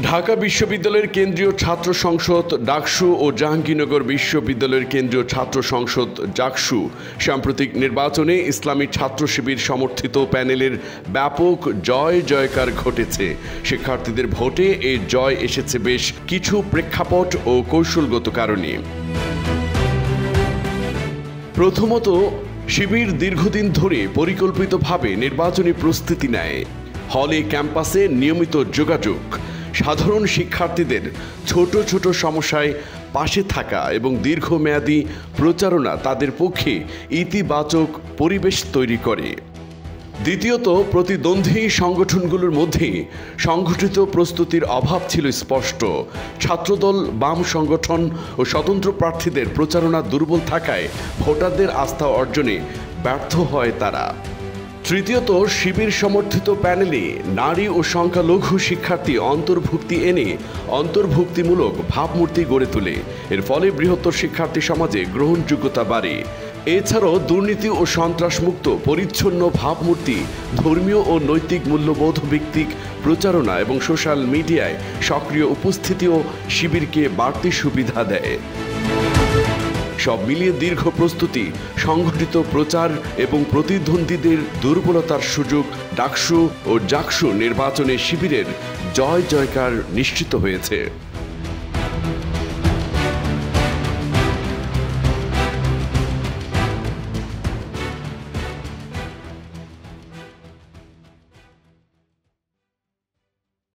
ঢাকা বিশ্ববিদ্যালয়ের কেন্দ্রীয় ছাত্র সংসদ ডাকসু ও জাহাঙ্গীরনগর বিশ্ববিদ্যালয়ের কেন্দ্রীয় ছাত্র সংসদ জাকসু সাম্প্রতিক নির্বাচনে ইসলামী ছাত্র শিবির সমর্থিত প্যানেলের ব্যাপক জয় জয়কার ঘটেছে। শিক্ষার্থীদের ভোটে এই জয় এসেছে বেশ কিছু প্রেক্ষাপট ও কৌশলগত কারণে। প্রথমত, শিবির দীর্ঘদিন ধরে পরিকল্পিতভাবে নির্বাচনী প্রস্তুতি নেয়। হলে ক্যাম্পাসে নিয়মিত যোগাযোগ, সাধারণ শিক্ষার্থীদের ছোট ছোট সমস্যায় পাশে থাকা এবং দীর্ঘমেয়াদী প্রচারণা তাদের পক্ষে ইতিবাচক পরিবেশ তৈরি করে। দ্বিতীয়ত, প্রতিদ্বন্দ্বী সংগঠনগুলোর মধ্যে সংগঠিত প্রস্তুতির অভাব ছিল স্পষ্ট। ছাত্রদল, বাম সংগঠন ও স্বতন্ত্র প্রার্থীদের প্রচারণা দুর্বল থাকায় ভোটারদের আস্থা অর্জনে ব্যর্থ হয় তারা। তৃতীয়ত, শিবির সমর্থিত প্যানেলে নারী ও সংখ্যালঘু শিক্ষার্থী অন্তর্ভুক্তি এনে অন্তর্ভুক্তিমূলক ভাবমূর্তি গড়ে তোলে। এর ফলে বৃহত্তর শিক্ষার্থী সমাজে গ্রহণযোগ্যতা বাড়ে। এছাড়াও দুর্নীতি ও সন্ত্রাসমুক্ত পরিচ্ছন্ন ভাবমূর্তি, ধর্মীয় ও নৈতিক মূল্যবোধ ভিত্তিক প্রচারণা এবং সোশ্যাল মিডিয়ায় সক্রিয় উপস্থিতিও শিবিরকে বাড়তি সুবিধা দেয়। সব মিলিয়ে দীর্ঘ প্রস্তুতি, সংগঠিত প্রচার এবং প্রতিদ্বন্দ্বীদের দুর্বলতার সুযোগ ডাকসু ও জাকসু নির্বাচনে শিবিরের জয় জয়কার নিশ্চিত হয়েছে।